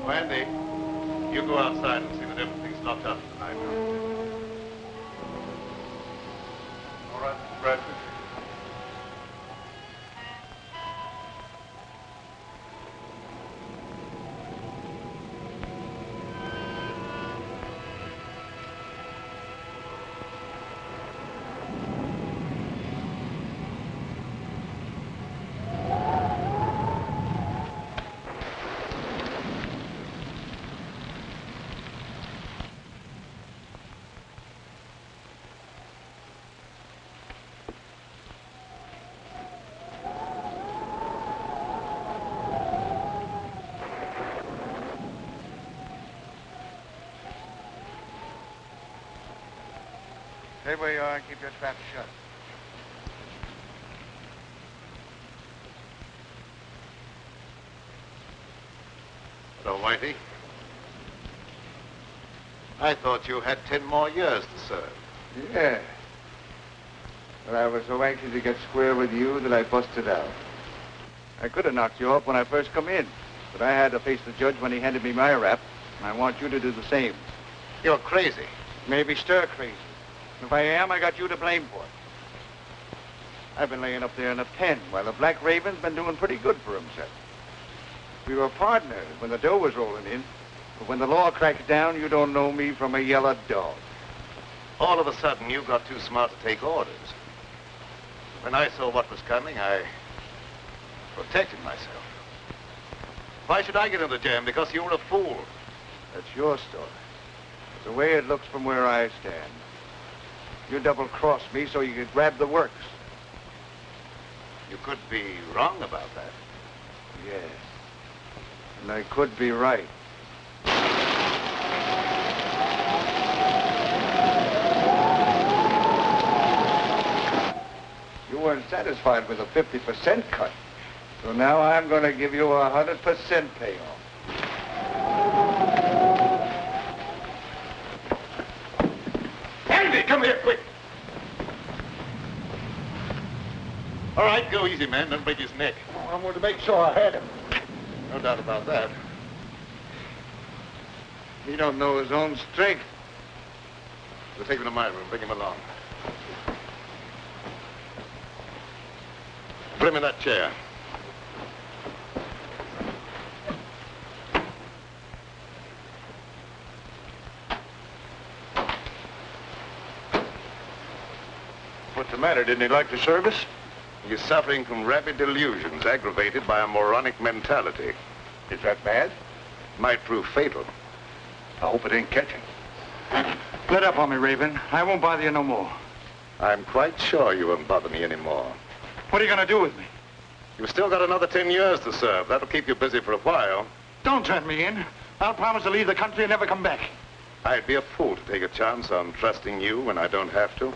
Wendy, you go outside and see that everything's locked up tonight. All right, Bradford. Stay where you are and keep your trap shut. Hello, Whitey. I thought you had 10 more years to serve. Yeah. But I was so anxious to get square with you that I busted out. I could have knocked you off when I first come in, but I had to face the judge when he handed me my rap, and I want you to do the same. You're crazy. Maybe stir crazy. If I am, I got you to blame for it. I've been laying up there in a pen while the Black Raven's been doing pretty good for himself. We were partners when the dough was rolling in, but when the law cracks down, you don't know me from a yellow dog. All of a sudden, you got too smart to take orders. When I saw what was coming, I protected myself. Why should I get into jam? Because you were a fool. That's your story. It's the way it looks from where I stand. You double-crossed me so you could grab the works. You could be wrong about that. Yes. And I could be right. You weren't satisfied with a 50% cut. So now I'm going to give you a 100% payoff. Andy, come here, quick. All right, go easy, man. Don't break his neck. Oh, I wanted to make sure I had him. No doubt about that. He don't know his own strength. We'll take him to my room. Bring him along. Put him in that chair. What's the matter? Didn't he like the service? He's suffering from rabid delusions aggravated by a moronic mentality. Is that bad? Might prove fatal. I hope it ain't catching. Let up on me, Raven. I won't bother you no more. I'm quite sure you won't bother me anymore. What are you going to do with me? You've still got another 10 years to serve. That'll keep you busy for a while. Don't turn me in. I'll promise to leave the country and never come back. I'd be a fool to take a chance on trusting you when I don't have to.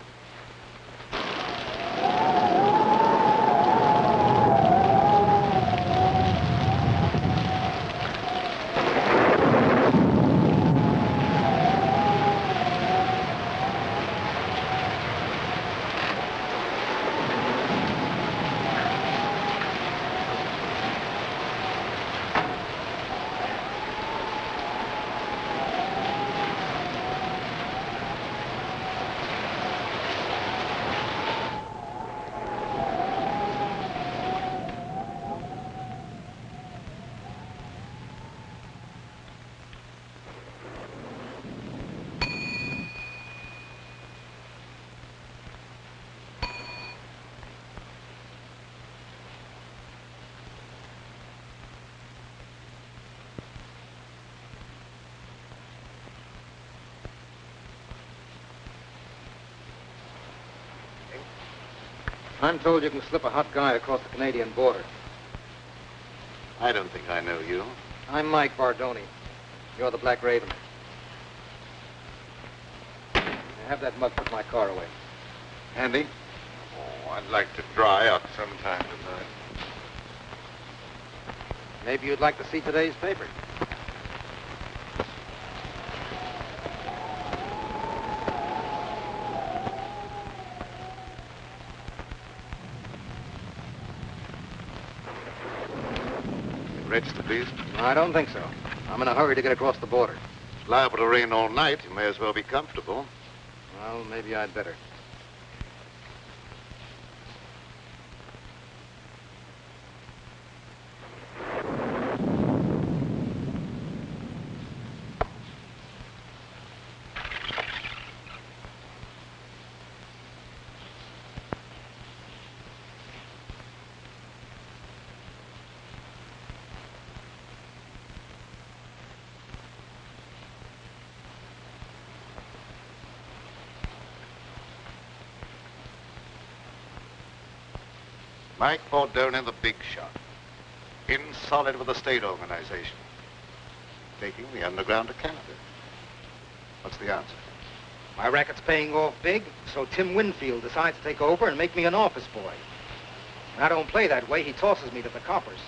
I'm told you can slip a hot guy across the Canadian border. I don't think I know you. I'm Mike Bardoni. You're the Black Raven. Have that mug put my car away. Handy? Oh, I'd like to dry up sometime tonight. Maybe you'd like to see today's paper. Reached the beast? No, I don't think so. I'm in a hurry to get across the border. It's liable to rain all night. You may as well be comfortable. Well, maybe I'd better. Mike Bardoni, the big shot. In solid with the state organization. Taking the underground to Canada. What's the answer? My racket's paying off big, so Tim Winfield decides to take over and make me an office boy. When I don't play that way, he tosses me to the coppers.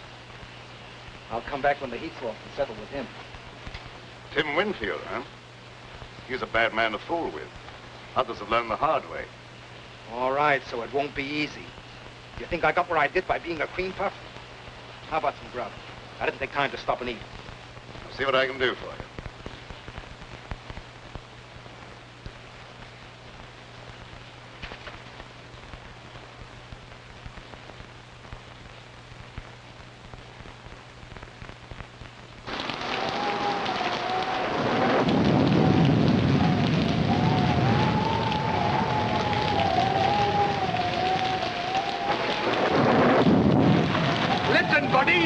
I'll come back when the heat's off and settle with him. Tim Winfield, huh? He's a bad man to fool with. Others have learned the hard way. All right, so it won't be easy. You think I got where I did by being a cream puff? How about some grub? I didn't take time to stop and eat. I'll see what I can do for you.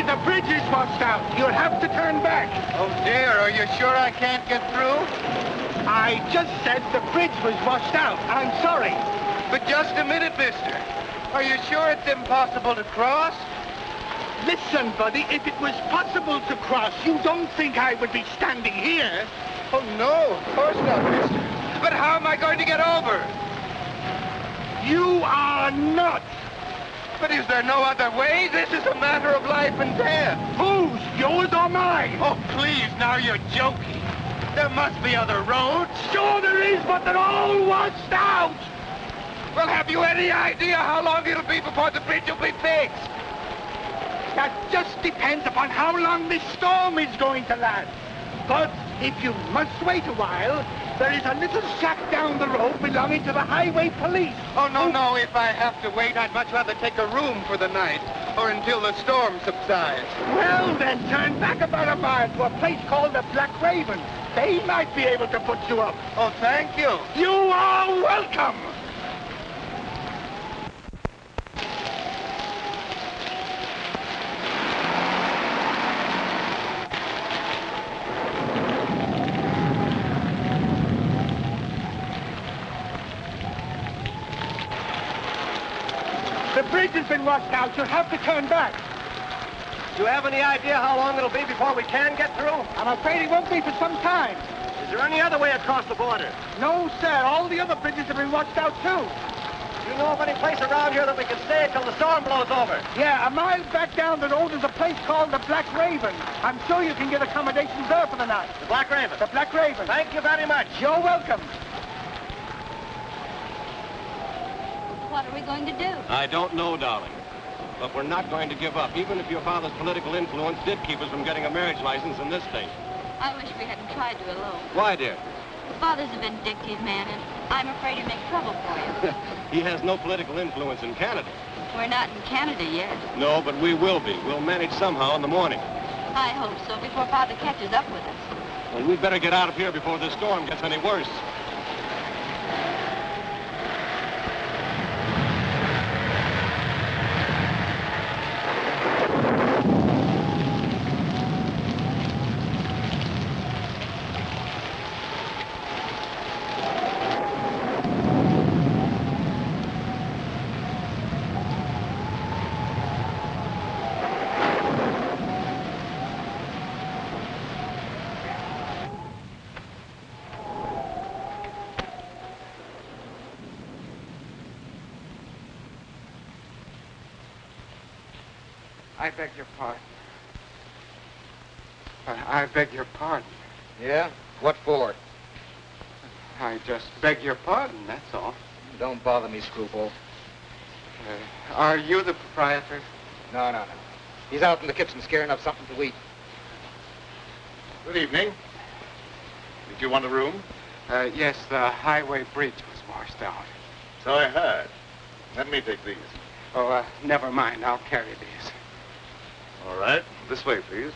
The bridge is washed out. You'll have to turn back. Oh, dear. Are you sure I can't get through? I just said the bridge was washed out. I'm sorry. But just a minute, mister. Are you sure it's impossible to cross? Listen, buddy, if it was possible to cross, you don't think I would be standing here? Oh, no, of course not, mister. But how am I going to get over? You are nuts. But is there no other way? This is a matter of life and death. Whose? Yours or mine? Oh, please, now you're joking. There must be other roads. Sure there is, but they're all washed out. Well, have you any idea how long it'll be before the bridge will be fixed? That just depends upon how long this storm is going to last. But if you must wait a while, there is a little shack down the road belonging to the highway police. Oh, no. If I have to wait, I'd much rather take a room for the night, or until the storm subsides. Well, then, turn back about a mile to a place called the Black Raven. They might be able to put you up. Oh, thank you. You are welcome. The bridge has been washed out. You'll have to turn back. Do you have any idea how long it'll be before we can get through? I'm afraid it won't be for some time. Is there any other way across the border? No, sir. All the other bridges have been washed out, too. Do you know of any place around here that we can stay until the storm blows over? Yeah, a mile back down the road is a place called the Black Raven. I'm sure you can get accommodations there for the night. The Black Raven? The Black Raven. Thank you very much. You're welcome. What are we going to do? I don't know, darling. But we're not going to give up, even if your father's political influence did keep us from getting a marriage license in this state. I wish we hadn't tried to elope. Why, dear? Father's a vindictive man, and I'm afraid he'll make trouble for you. He has no political influence in Canada. We're not in Canada yet. No, but we will be. We'll manage somehow in the morning. I hope so, before Father catches up with us. Well, we'd better get out of here before this storm gets any worse. I beg your pardon. I beg your pardon. Yeah? What for? I just beg your pardon, that's all. Don't bother me, screwball. Are you the proprietor? No. He's out in the kitchen scaring up something to eat. Good evening. Did you want a room? Yes, the highway bridge was washed out. So I heard. Let me take these. Oh, never mind. I'll carry these. All right. This way, please.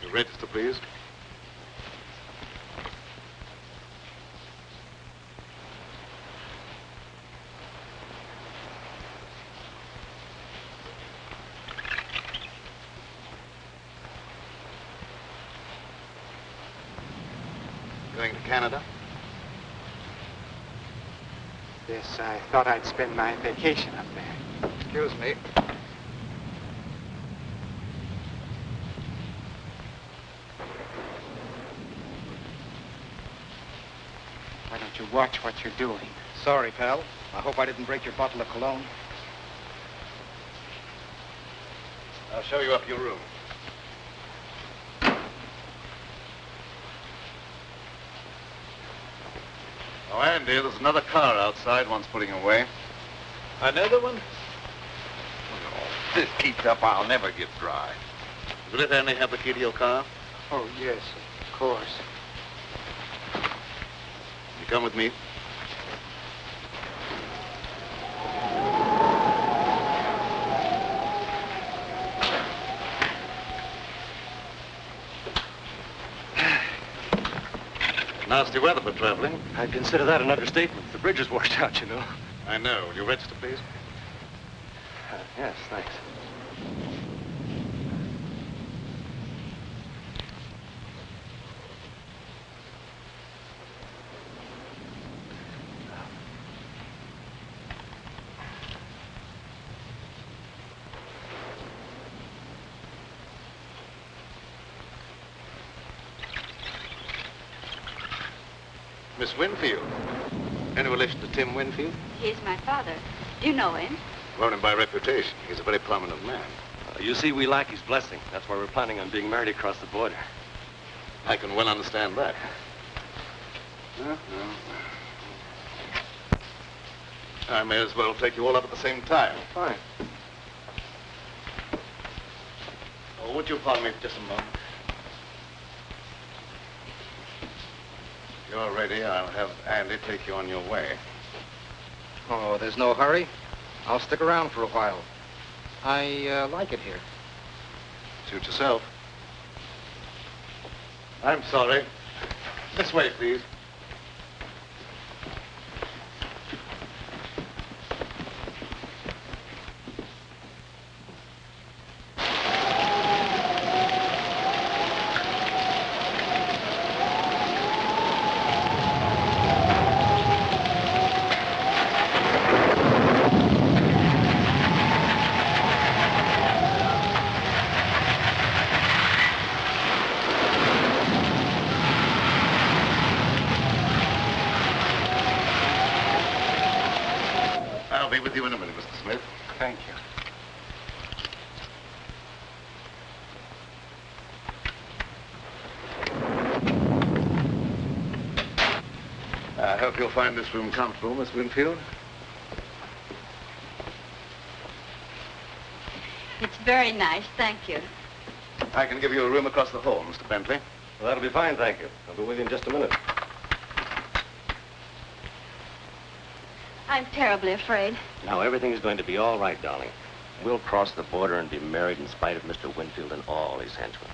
Your register, please. Going to Canada? Yes, I thought I'd spend my vacation up there. Excuse me. Why don't you watch what you're doing? Sorry, pal. I hope I didn't break your bottle of cologne. I'll show you up your room. Oh, Andy, there's another car outside one's putting away. Another one? Oh, this keeps up, I'll never get dry. Will it only have the key to your car? Oh, yes, of course. You come with me. Nasty weather for traveling. I'd consider that an understatement. The bridge is washed out, you know. I know. Will you register, please? Yes, thanks. Miss Winfield. Any relation to Tim Winfield? He's my father. Do you know him? Known him by reputation. He's a very prominent man. You see, we lack his blessing. That's why we're planning on being married across the border. I can well understand that. I may as well take you all up at the same time. Fine. Oh, would you pardon me for just a moment? If you're ready, I'll have Andy take you on your way. Oh, there's no hurry. I'll stick around for a while. I like it here. Suit yourself. I'm sorry. This way, please. I'll be with you in a minute, Mr. Smith. Thank you. I hope you'll find this room comfortable, Miss Winfield. It's very nice, thank you. I can give you a room across the hall, Mr. Bentley. Well, that'll be fine, thank you. I'll be with you in just a minute. I'm terribly afraid. Now, everything's going to be all right, darling. We'll cross the border and be married in spite of Mr. Winfield and all his henchmen.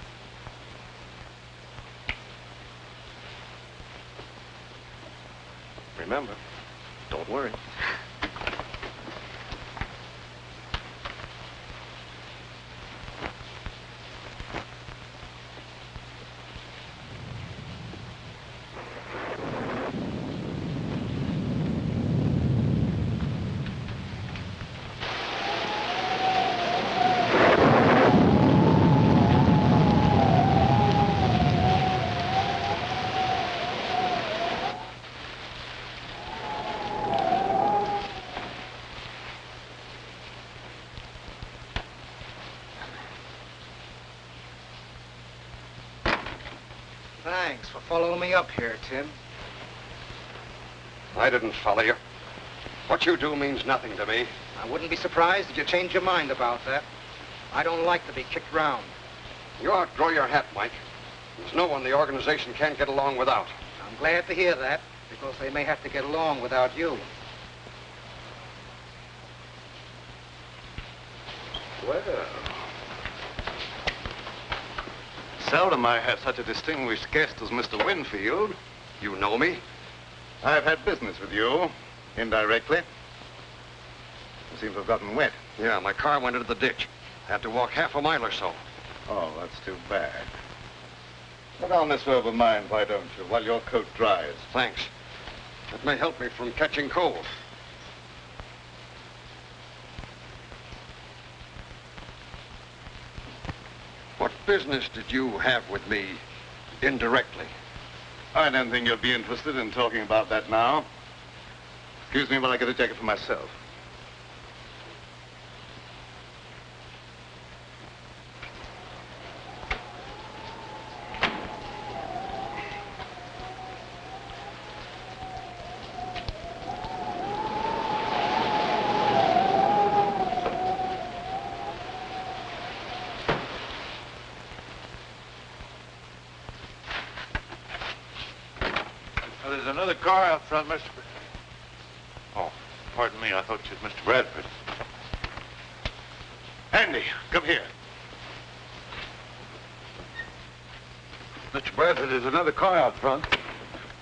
Remember, don't worry. for following me up here, Tim. I didn't follow you. What you do means nothing to me. I wouldn't be surprised if you changed your mind about that. I don't like to be kicked round. You outgrow your hat, Mike. There's no one the organization can't get along without. I'm glad to hear that, because they may have to get along without you. Well, seldom I have such a distinguished guest as Mr. Winfield. You know me? I've had business with you, indirectly. You seem to have gotten wet. Yeah, my car went into the ditch. Had to walk half a mile or so. Oh, that's too bad. Look on this robe of mine, why don't you, while your coat dries? Thanks. That may help me from catching cold. What business did you have with me indirectly? I don't think you'll be interested in talking about that now. Excuse me while I get a jacket for myself. There's another car out front, Mr. Oh, pardon me. I thought you was Mr. Bradford. Andy, come here. Mr. Bradford, there's another car out front.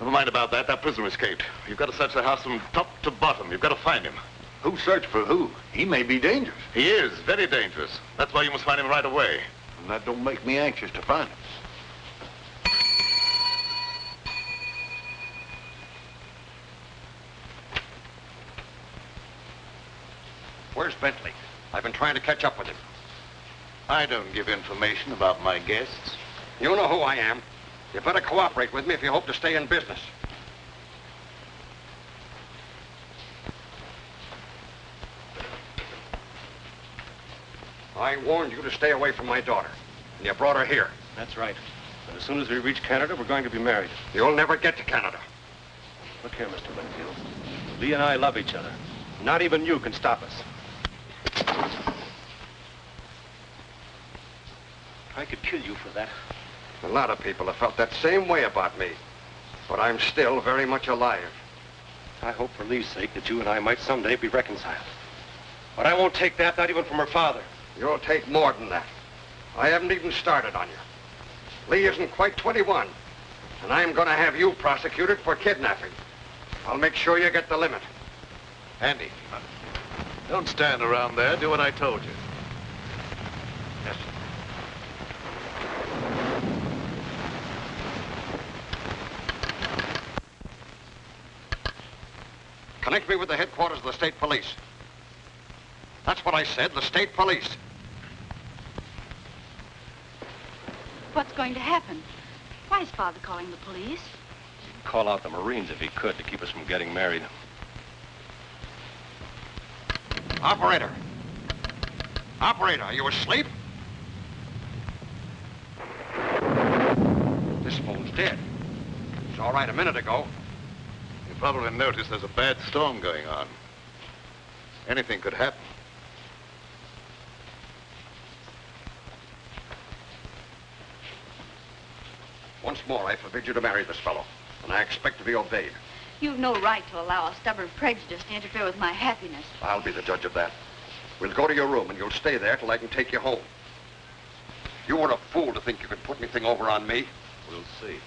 Never mind about that. That prisoner escaped. You've got to search the house from top to bottom. You've got to find him. Who searched for who? He may be dangerous. He is very dangerous. That's why you must find him right away. And that don't make me anxious to find him. Where's Bentley? I've been trying to catch up with him. I don't give information about my guests. You know who I am. You better cooperate with me if you hope to stay in business. I warned you to stay away from my daughter, and you brought her here. That's right. But as soon as we reach Canada, we're going to be married. You'll never get to Canada. Look here, Mr. Winfield. Lee and I love each other. Not even you can stop us. I could kill you for that. A lot of people have felt that same way about me. But I'm still very much alive. I hope for Lee's sake that you and I might someday be reconciled. But I won't take that, not even from her father. You'll take more than that. I haven't even started on you. Lee isn't quite 21. And I'm going to have you prosecuted for kidnapping. I'll make sure you get the limit. Andy, don't stand around there. Do what I told you. Yes. Connect me with the headquarters of the state police. That's what I said, the state police. What's going to happen? Why is Father calling the police? He'd call out the Marines if he could to keep us from getting married. Operator. Operator, are you asleep? This phone's dead. It was all right a minute ago. You probably noticed there's a bad storm going on. Anything could happen. Once more, I forbid you to marry this fellow, and I expect to be obeyed. You've no right to allow a stubborn prejudice to interfere with my happiness. I'll be the judge of that. We'll go to your room, and you'll stay there till I can take you home. You were a fool to think you could put anything over on me. We'll see.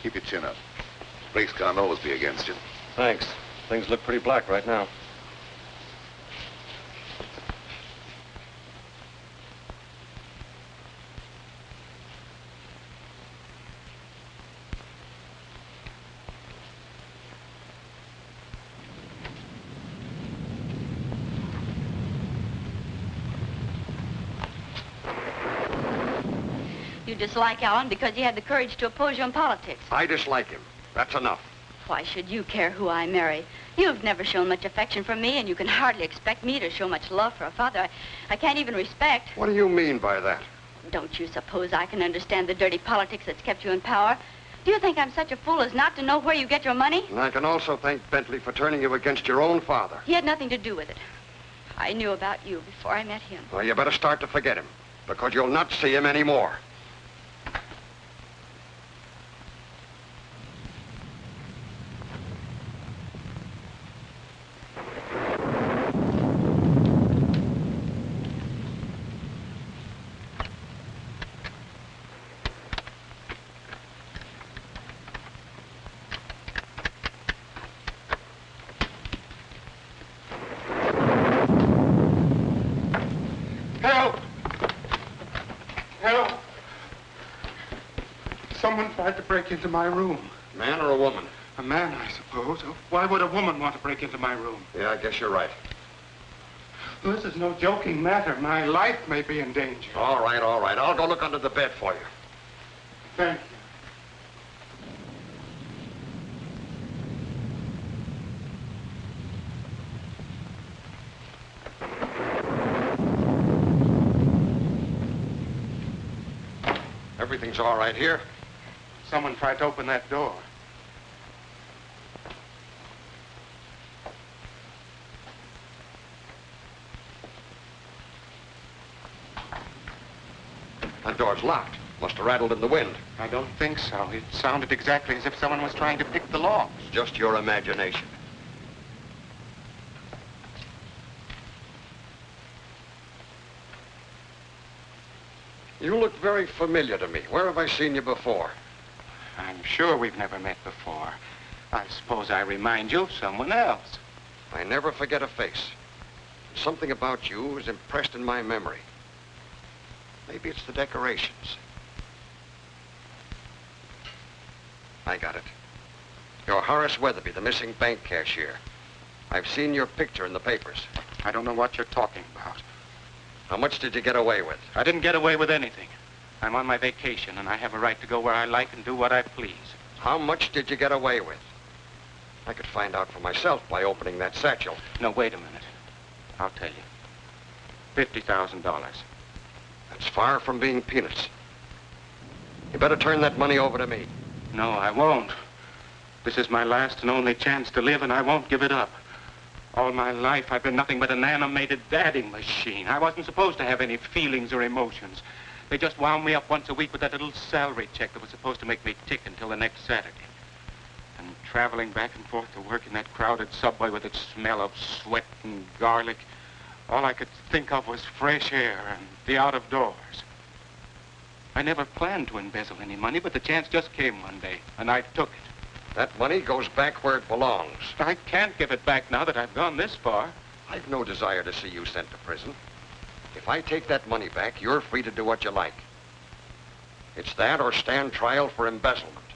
Keep your chin up. Brakes can't always be against you. Thanks. Things look pretty black right now. You dislike Alan because he had the courage to oppose you in politics. I dislike him. That's enough. Why should you care who I marry? You've never shown much affection for me, and you can hardly expect me to show much love for a father I can't even respect. What do you mean by that? Don't you suppose I can understand the dirty politics that's kept you in power? Do you think I'm such a fool as not to know where you get your money? And I can also thank Bentley for turning you against your own father. He had nothing to do with it. I knew about you before I met him. Well, you better start to forget him, because you'll not see him anymore. Someone tried to break into my room. Man or a woman? A man, I suppose. Why would a woman want to break into my room? Yeah, I guess you're right. Well, this is no joking matter. My life may be in danger. All right, all right. I'll go look under the bed for you. Thank you. Everything's all right here. Someone tried to open that door. That door's locked. Must have rattled in the wind. I don't think so. It sounded exactly as if someone was trying to pick the locks. It's just your imagination. You look very familiar to me. Where have I seen you before? I'm sure we've never met before. I suppose I remind you of someone else. I never forget a face. Something about you is impressed in my memory. Maybe it's the decorations. I got it. You're Horace Weatherby, the missing bank cashier. I've seen your picture in the papers. I don't know what you're talking about. How much did you get away with? I didn't get away with anything. I'm on my vacation, and I have a right to go where I like and do what I please. How much did you get away with? I could find out for myself by opening that satchel. No, wait a minute. I'll tell you. $50,000. That's far from being peanuts. You better turn that money over to me. No, I won't. This is my last and only chance to live, and I won't give it up. All my life, I've been nothing but an animated dadding machine. I wasn't supposed to have any feelings or emotions. They just wound me up once a week with that little salary check that was supposed to make me tick until the next Saturday. And traveling back and forth to work in that crowded subway with its smell of sweat and garlic, all I could think of was fresh air and the out of doors. I never planned to embezzle any money, but the chance just came one day, and I took it. That money goes back where it belongs. I can't give it back now that I've gone this far. I've no desire to see you sent to prison. If I take that money back, you're free to do what you like. It's that or stand trial for embezzlement.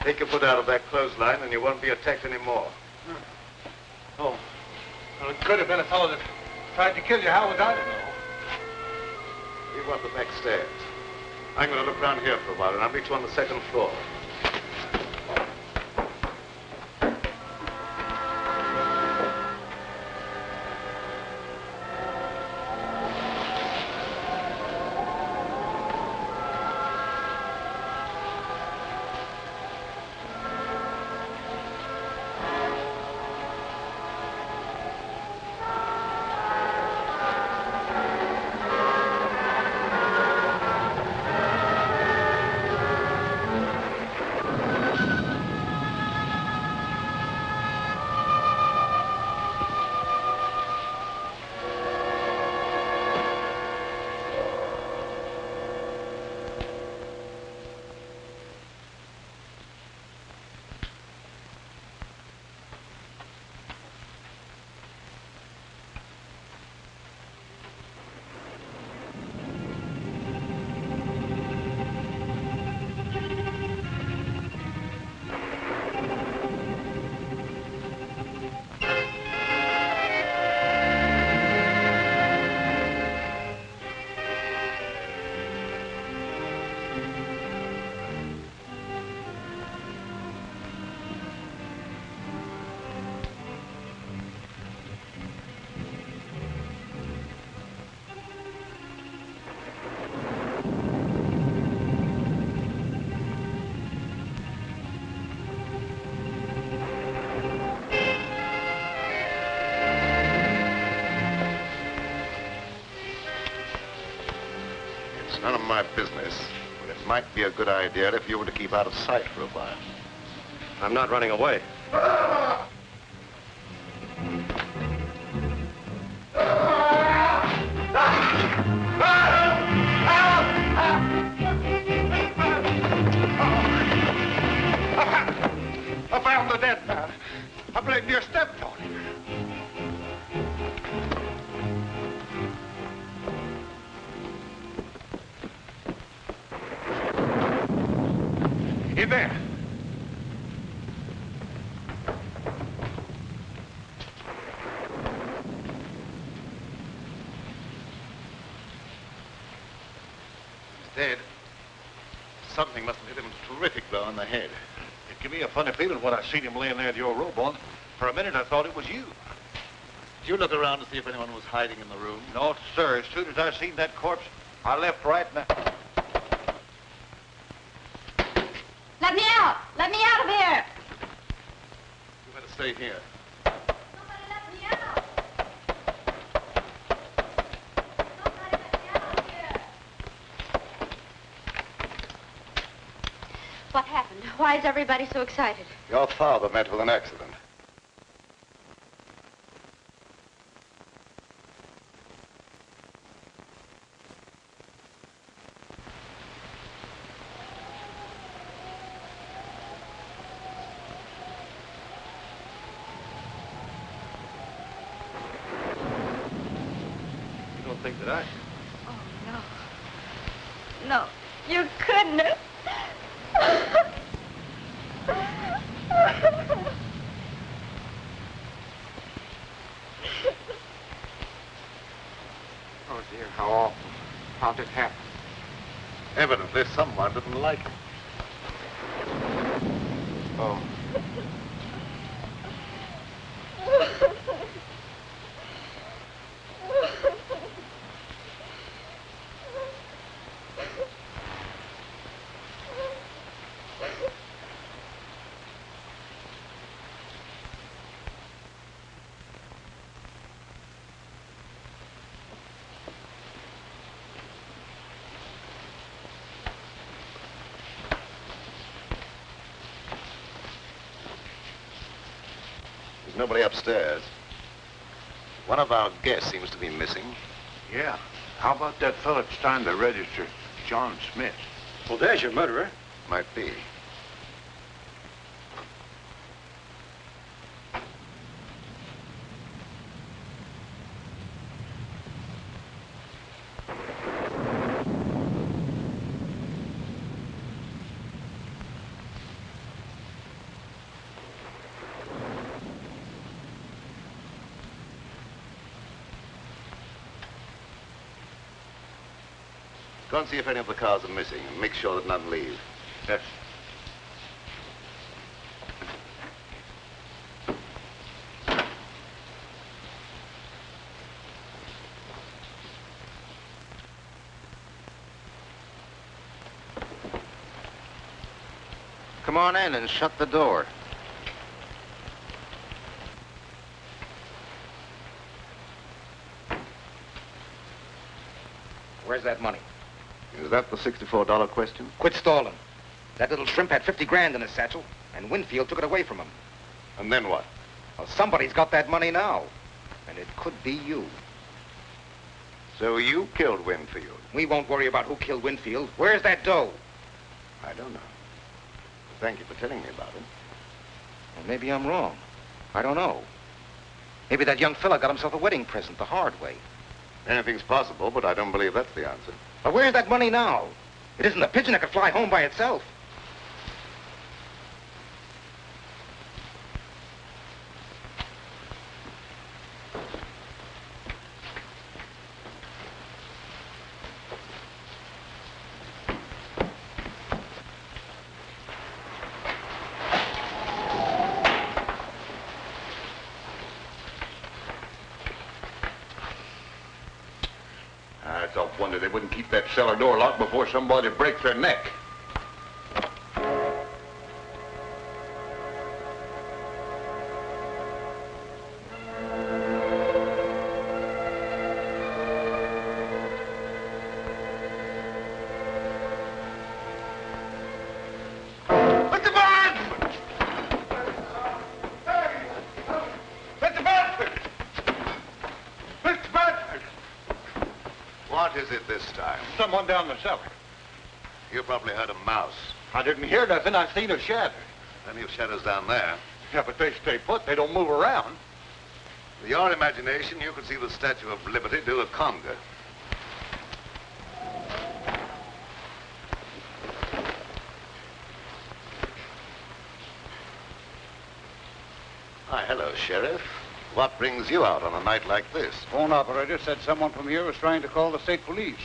Take your foot out of that clothesline and you won't be attacked anymore. Oh. Well, it could have been a fellow that tried to kill you. How was I to know? You go up the back stairs. I'm going to look around here for a while, and I'll meet you on the second floor. None of my business, but it might be a good idea if you were to keep out of sight for a while. I'm not running away. I found the dead man. I believe you stepped on him. In there. He's dead. Something must have hit him a terrific blow in the head. It gave me a funny feeling when I seen him laying there with your robe on. For a minute, I thought it was you. Did you look around to see if anyone was hiding in the room? No, sir. As soon as I seen that corpse, I left right now. Let me out! Let me out of here! You better stay here. Somebody let me out! Somebody let me out of here! What happened? Why is everybody so excited? Your father met with an accident. Think that I... Oh, no. No, you couldn't have. Oh, dear, how awful. How'd it happen? Evidently, someone didn't like him. Oh. Nobody upstairs. One of our guests seems to be missing. Yeah. How about that fellow that's trying to register, John Smith? Well, there's your murderer. Might be. Go and see if any of the cars are missing and make sure that none leave. Yes. Come on in and shut the door. Where's that money? Is that the $64 question? Quit stalling. That little shrimp had 50 grand in his satchel, and Winfield took it away from him. And then what? Well, somebody's got that money now, and it could be you. So you killed Winfield? We won't worry about who killed Winfield. Where's that dough? I don't know. Thank you for telling me about it. Well, maybe I'm wrong. I don't know. Maybe that young fella got himself a wedding present the hard way. Anything's possible, but I don't believe that's the answer. But where's that money now? It isn't a pigeon that could fly home by itself. It's a wonder they wouldn't keep that cellar door locked before somebody breaks their neck. What is it this time? Someone down the cellar. You probably heard a mouse. I didn't hear nothing. I seen a shadow. Plenty of shadows down there. Yeah, but they stay put. They don't move around. With your imagination, you could see the Statue of Liberty do a conga. Hi, hello, Sheriff. What brings you out on a night like this? Phone operator said someone from here was trying to call the state police,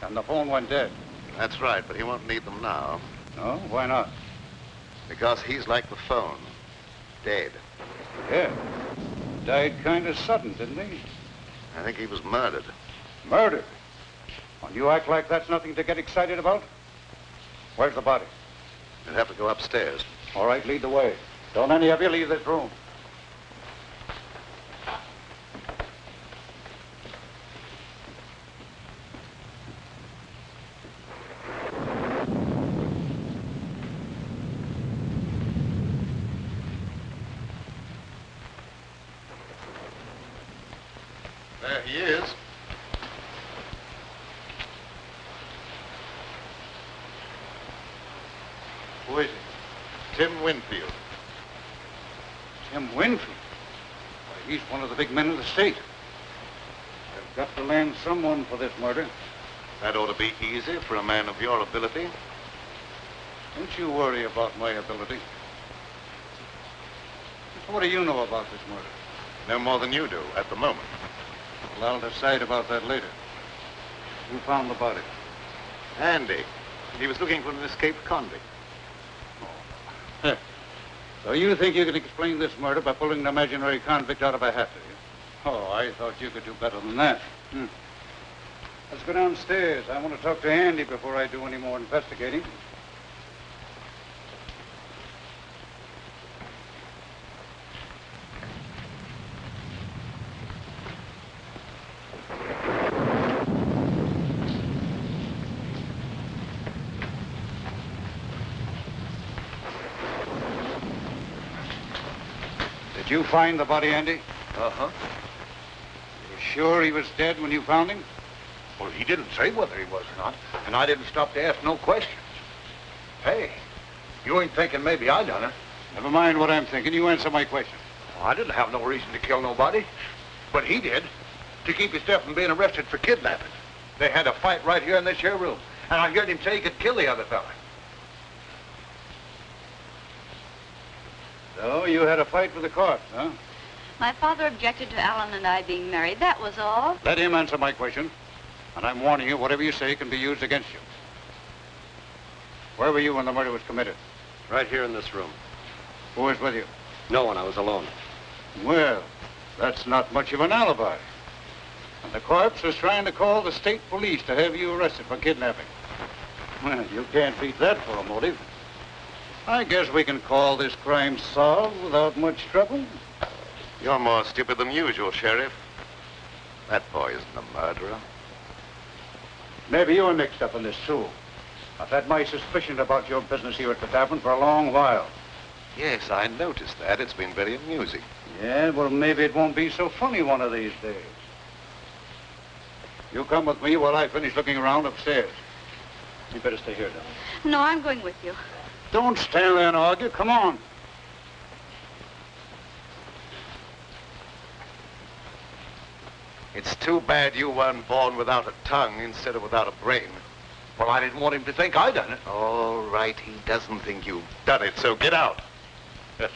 and the phone went dead. That's right, but he won't need them now. No? Why not? Because he's like the phone. Dead. Yeah. Died kind of sudden, didn't he? I think he was murdered. Murdered? Well, you act like that's nothing to get excited about? Where's the body? You'll have to go upstairs. All right, lead the way. Don't any of you leave this room. There he is. Who is he? Tim Winfield. Tim Winfield? Why, he's one of the big men of the state. They've got to land someone for this murder. That ought to be easy for a man of your ability. Don't you worry about my ability. What do you know about this murder? No more than you do at the moment. Well, I'll decide about that later. Who found the body? Andy. He was looking for an escaped convict. Oh. So you think you can explain this murder by pulling an imaginary convict out of a hat, do you? Oh, I thought you could do better than that. Let's go downstairs. I want to talk to Andy before I do any more investigating. Did you find the body, Andy? Uh-huh. You sure he was dead when you found him? Well, he didn't say whether he was or not, and I didn't stop to ask no questions. Hey, you ain't thinking maybe I done it. Never mind what I'm thinking. You answer my question. Well, I didn't have no reason to kill nobody, but he did, to keep his stuff from being arrested for kidnapping. They had a fight right here in this here room, and I heard him say he could kill the other fella. So you had a fight with the court, huh? My father objected to Alan and I being married. That was all. Let him answer my question. And I'm warning you, whatever you say can be used against you. Where were you when the murder was committed? Right here in this room. Who was with you? No one. I was alone. Well, that's not much of an alibi. And the corpse was trying to call the state police to have you arrested for kidnapping. Well, you can't beat that for a motive. I guess we can call this crime solved without much trouble. You're more stupid than usual, Sheriff. That boy isn't a murderer. Maybe you're mixed up in this, too. I've had my suspicion about your business here at the tavern for a long while. Yes, I noticed that. It's been very amusing. Yeah, well, maybe it won't be so funny one of these days. You come with me while I finish looking around upstairs. You better stay here, darling. No, I'm going with you. Don't stand there and argue. Come on. It's too bad you weren't born without a tongue instead of without a brain. Well, I didn't want him to think I done it. All right, he doesn't think you've done it, so get out. Yes.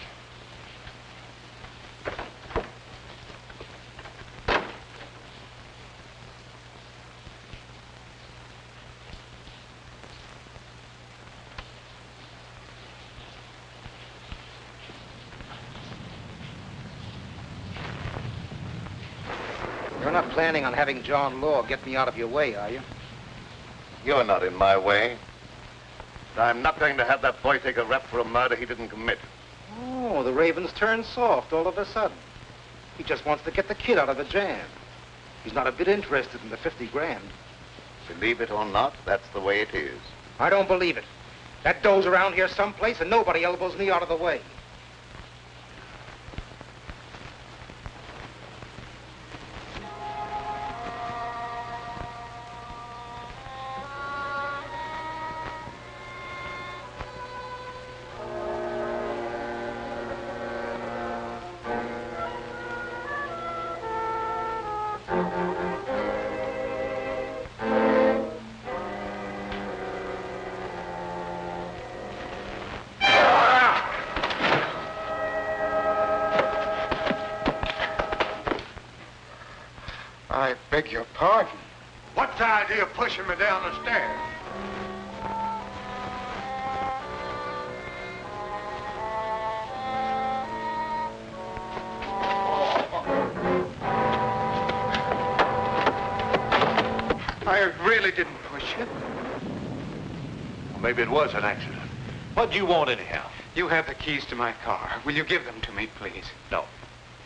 You're not planning on having John Law get me out of your way, are you? You're not in my way. I'm not going to have that boy take a rap for a murder he didn't commit. Oh, the Raven's turned soft all of a sudden. He just wants to get the kid out of a jam. He's not a bit interested in the 50 grand. Believe it or not, that's the way it is. I don't believe it. That dough's around here someplace and nobody elbows me out of the way. I beg your pardon. What's the idea of pushing me down the stairs? I really didn't push you. Well, maybe it was an accident. What do you want anyhow? You have the keys to my car. Will you give them to me, please? No.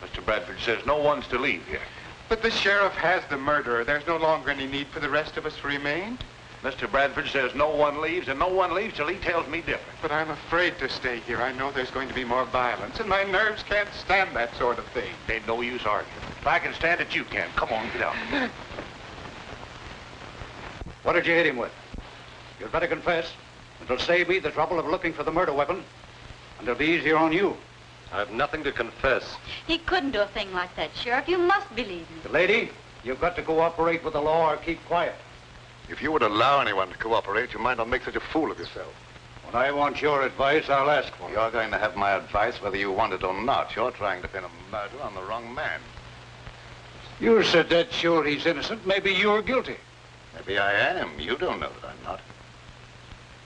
Mr. Bradford says no one's to leave here. But the sheriff has the murderer. There's no longer any need for the rest of us to remain. Mr. Bradford says no one leaves, and no one leaves till he tells me different. But I'm afraid to stay here. I know there's going to be more violence, and my nerves can't stand that sort of thing. Ain't no use arguing. If I can stand it, you can. Come on, get out. What did you hit him with? You'd better confess. It'll save me the trouble of looking for the murder weapon, and it'll be easier on you. I've nothing to confess. He couldn't do a thing like that, Sheriff. You must believe me. Lady, you've got to cooperate with the law or keep quiet. If you would allow anyone to cooperate, you might not make such a fool of yourself. When I want your advice, I'll ask for it. You're going to have my advice whether you want it or not. You're trying to pin a murder on the wrong man. You're so dead sure he's innocent, maybe you're guilty. Maybe I am. You don't know that I'm not.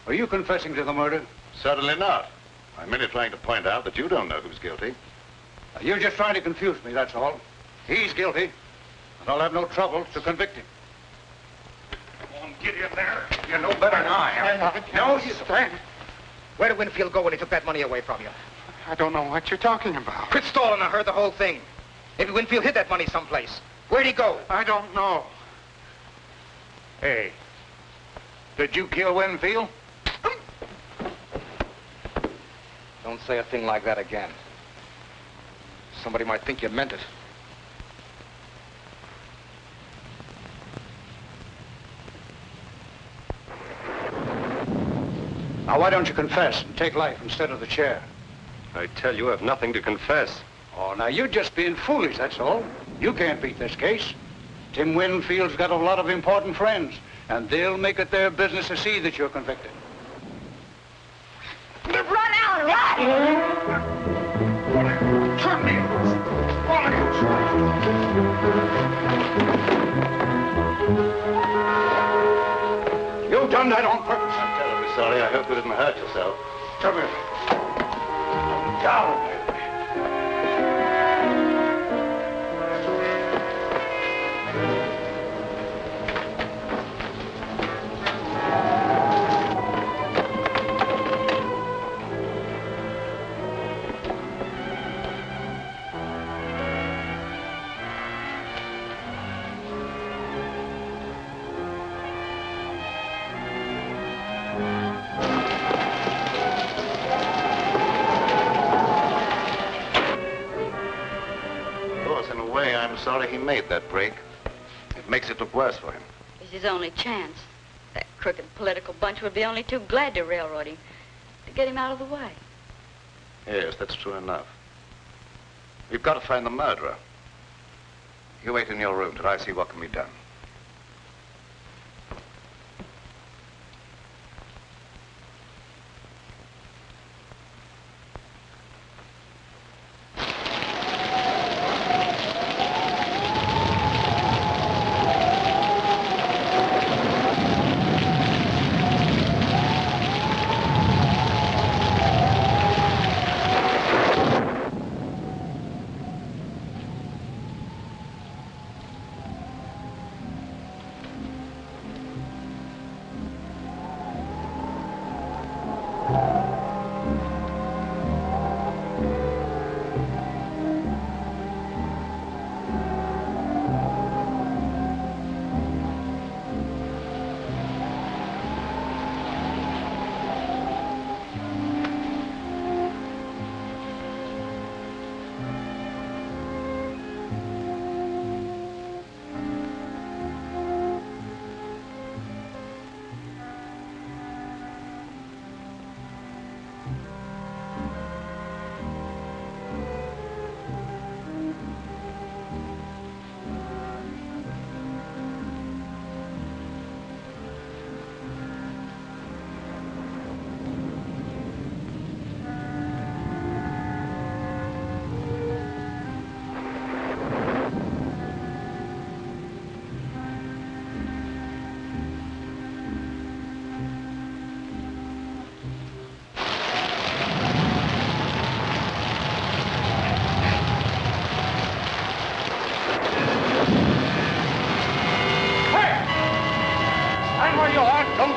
Are you confessing to the murder? Certainly not. I'm merely trying to point out that you don't know who's guilty. You're just trying to confuse me, that's all. He's guilty, and I'll have no trouble to convict him. Come on, get in there. You know better than I am. No, you stand. Where did Winfield go when he took that money away from you? I don't know what you're talking about. Quit stalling. I heard the whole thing. Maybe Winfield hid that money someplace. Where'd he go? I don't know. Hey, did you kill Winfield? Don't say a thing like that again. Somebody might think you meant it. Now, why don't you confess and take life instead of the chair? I tell you, I've nothing to confess. Oh, now, you're just being foolish, that's all. You can't beat this case. Tim Winfield's got a lot of important friends, and they'll make it their business to see that you're convicted. Run out, run! Turn me loose. All of you. done that on purpose. I'm terribly sorry. I hope you didn't hurt yourself. Come here. Down, baby. I'm sorry he made that break. It makes it look worse for him. It's his only chance. That crooked political bunch would be only too glad to railroad him, to get him out of the way. Yes, that's true enough. We've got to find the murderer. You wait in your room till I see what can be done.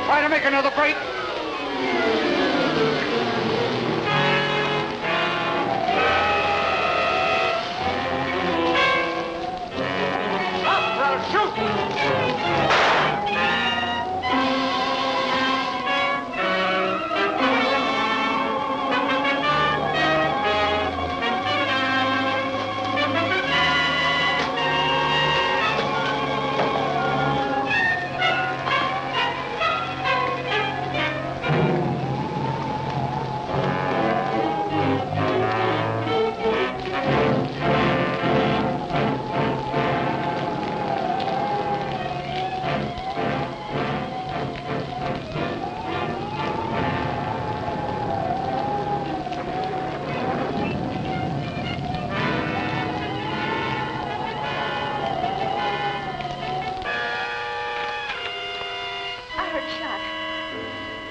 Try to make another break. Stop, brother, shoot!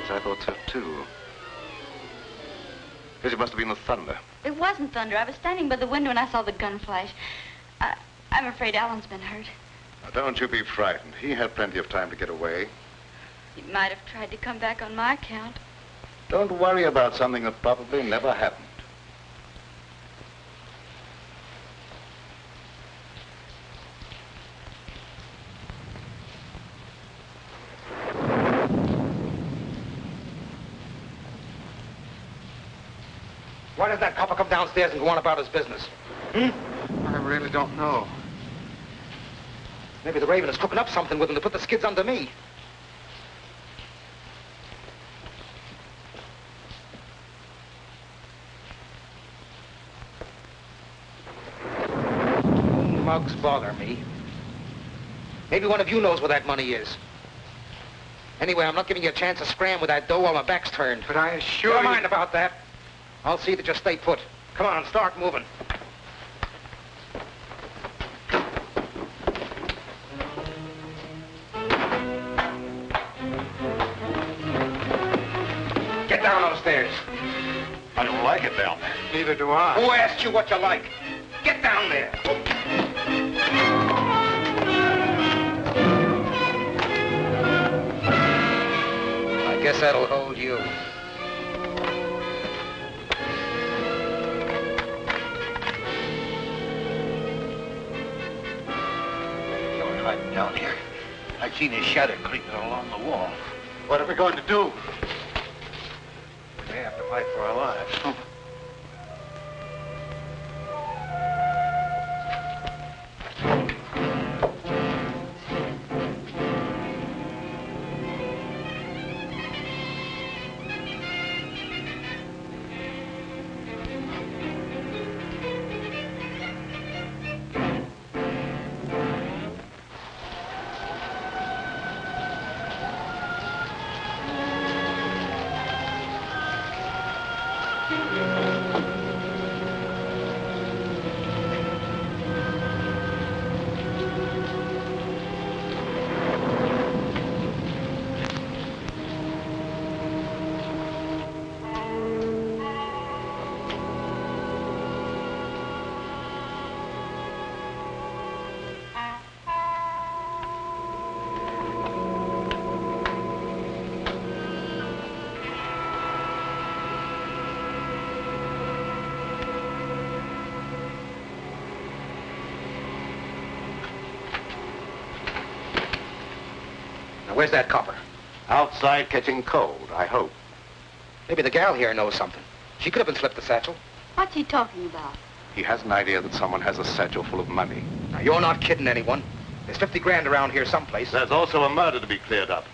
I thought so, too. Guess it must have been the thunder. It wasn't thunder. I was standing by the window and I saw the gun flash. I'm afraid Alan's been hurt. Now, don't you be frightened. He had plenty of time to get away. He might have tried to come back on my account. Don't worry about something that probably never happened. Why did that copper come downstairs and go on about his business? I really don't know. Maybe the Raven is cooking up something with him to put the skids under me. Mugs bother me. Maybe one of you knows where that money is. Anyway, I'm not giving you a chance to scram with that dough while my back's turned. But I assure Never you... mind about that. I'll see that you stay put. Come on, start moving. Get down those stairs. I don't like it down there. Neither do I. Who asked you what you like? Get down there. I guess that'll hold you. You're hiding down here. I've seen his shadow creeping along the wall. What are we going to do? We may have to fight for our lives. Where's that copper? Outside catching cold, I hope. Maybe the gal here knows something. She could have been slipped the satchel. What's he talking about? He has an idea that someone has a satchel full of money. Now, you're not kidding anyone. There's 50 grand around here someplace. There's also a murder to be cleared up.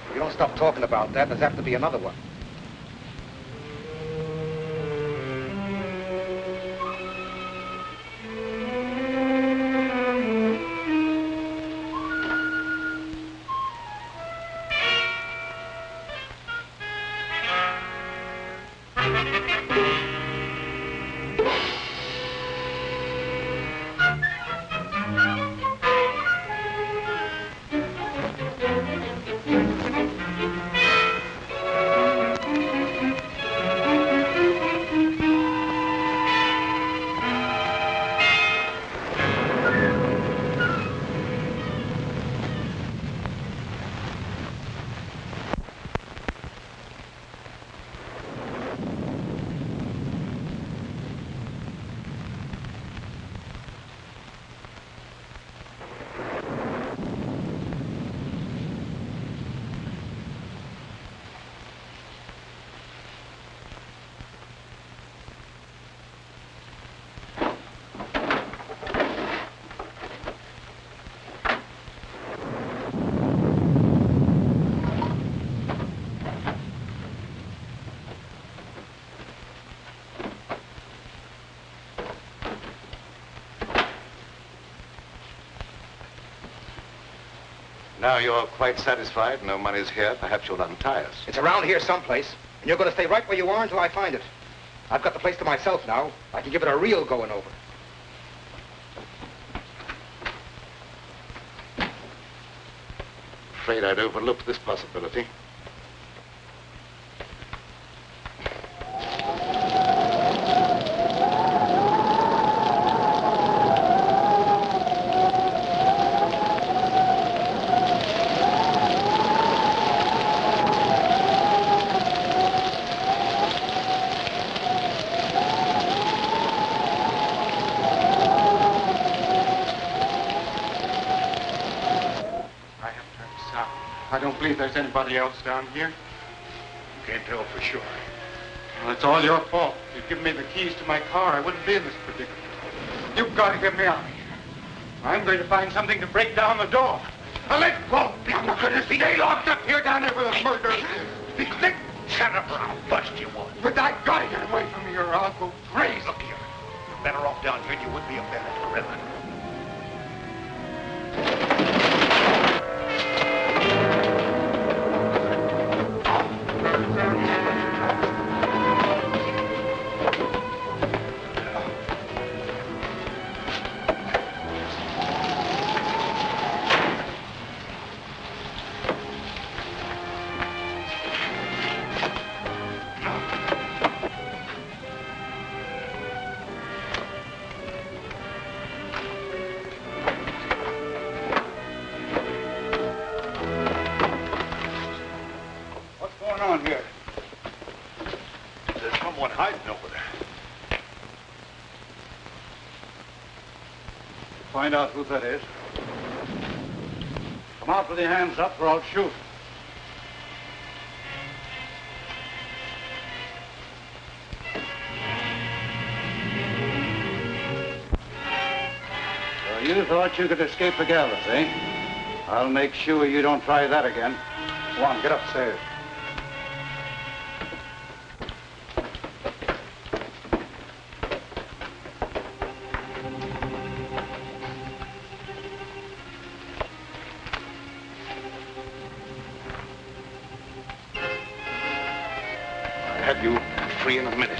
If you don't stop talking about that, there's apt to be another one. Now you're quite satisfied, no money's here, perhaps you'll untie us. It's around here someplace, and you're going to stay right where you are until I find it. I've got the place to myself now. I can give it a real going over. Afraid I'd overlooked this possibility. I don't believe there's anybody else down here. You can't tell for sure. Well, it's all your fault. If you'd given me the keys to my car, I wouldn't be in this predicament. You've got to get me out of here. I'm going to find something to break down the door. Now, let go! I'm not going to stay locked up here down there with a murder. Shut up or I'll bust you one. But I got to get away from here or I'll go crazy. Look here. You're better off down here than you would be up there at the river. someone hiding over there. Find out who that is. Come out with your hands up or I'll shoot. So you thought you could escape the gallows, eh? I'll make sure you don't try that again. Go on, get upstairs. I'll have you free in a minute.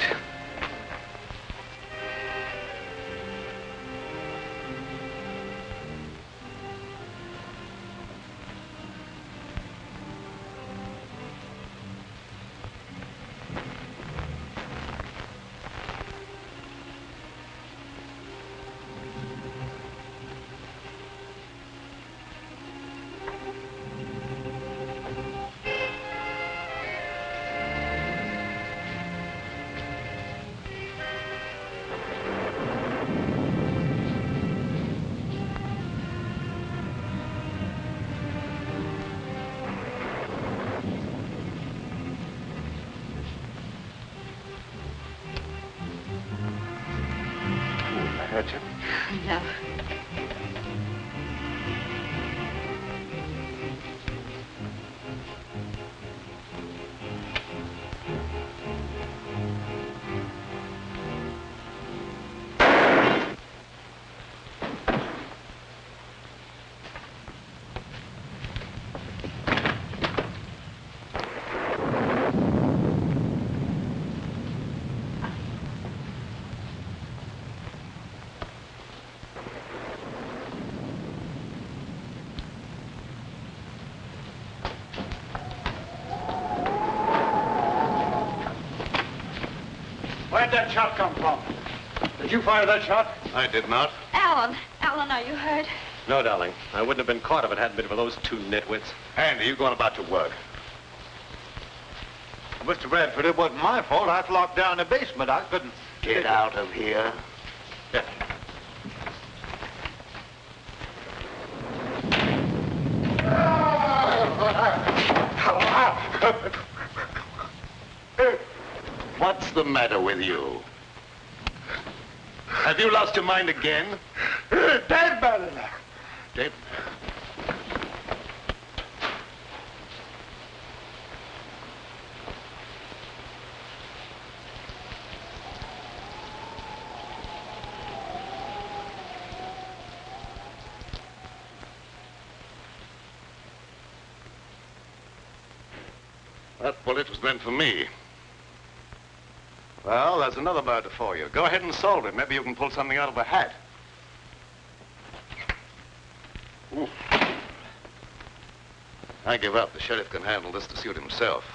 No. Where'd that shot come from? Did you fire that shot? I did not. Alan, are you hurt? No, darling. I wouldn't have been caught if it hadn't been for those two nitwits. Andy, you going about your work. Mr. Bradford, it wasn't my fault. I was locked down in the basement. I couldn't... Get out of here. Yes. What's the matter with you? Have you lost your mind again? Dead, Madison. Dead? That bullet was meant for me. Well, there's another murder for you. Go ahead and solve it. Maybe you can pull something out of a hat. Ooh. I give up. The sheriff can handle this to suit himself.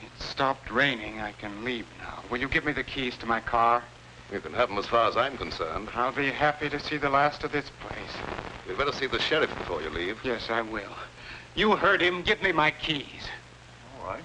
It stopped raining. I can leave now. Will you give me the keys to my car? You can have them as far as I'm concerned. I'll be happy to see the last of this place. You'd better see the sheriff before you leave. Yes, I will. You heard him. Give me my keys. All right.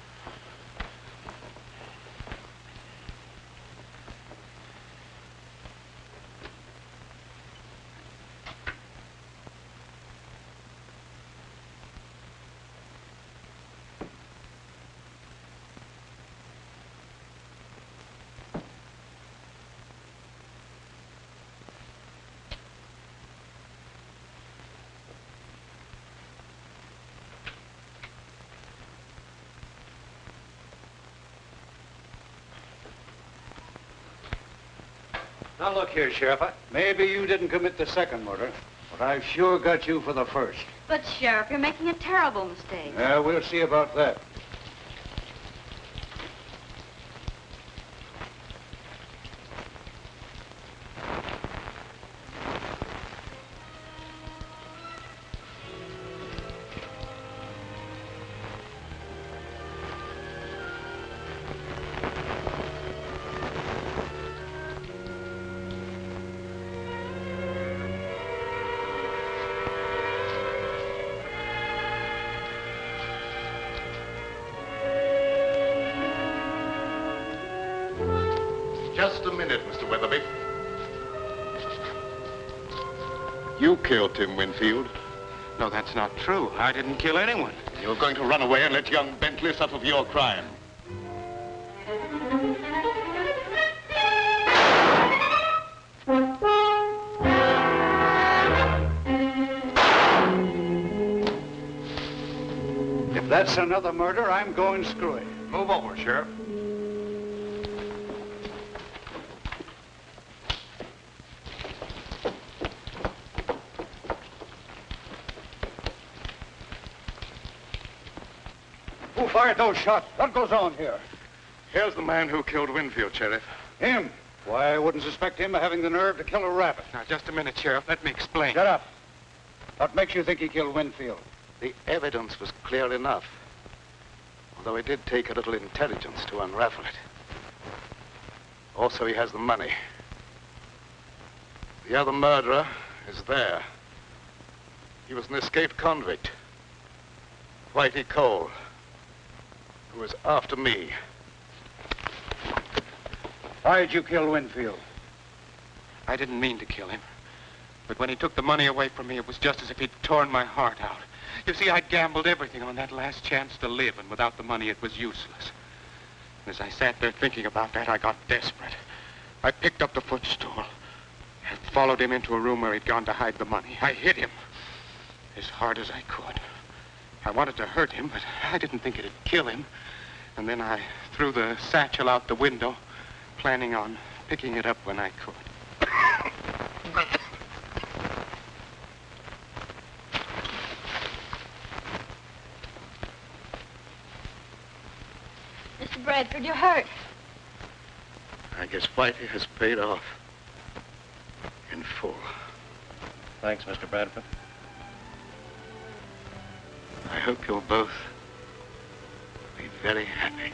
Now, look here, Sheriff. Maybe you didn't commit the second murder, but I've sure got you for the first. But, Sheriff, you're making a terrible mistake. Yeah, we'll see about that. Just a minute, Mr. Weatherby. You killed Tim Winfield. No, that's not true. I didn't kill anyone. You're going to run away and let young Bentley suffer for your crime. If that's another murder, I'm going screwy. Move over, Sheriff. Who fired those shots? What goes on here? Here's the man who killed Winfield, Sheriff. Him? Why, I wouldn't suspect him of having the nerve to kill a rabbit. Now, just a minute, Sheriff. Let me explain. Shut up. What makes you think he killed Winfield? The evidence was clear enough. Although it did take a little intelligence to unravel it. Also, he has the money. The other murderer is there. He was an escaped convict. Whitey Cole, who was after me. Why did you kill Winfield? I didn't mean to kill him. But when he took the money away from me, it was just as if he'd torn my heart out. You see, I'd gambled everything on that last chance to live, and without the money, it was useless. And as I sat there thinking about that, I got desperate. I picked up the footstool and followed him into a room where he'd gone to hide the money. I hit him as hard as I could. I wanted to hurt him, but I didn't think it'd kill him. And then I threw the satchel out the window, planning on picking it up when I could. Mr. Bradford, you're hurt. I guess Whitey has paid off in full. Thanks, Mr. Bradford. I hope you'll both be very happy.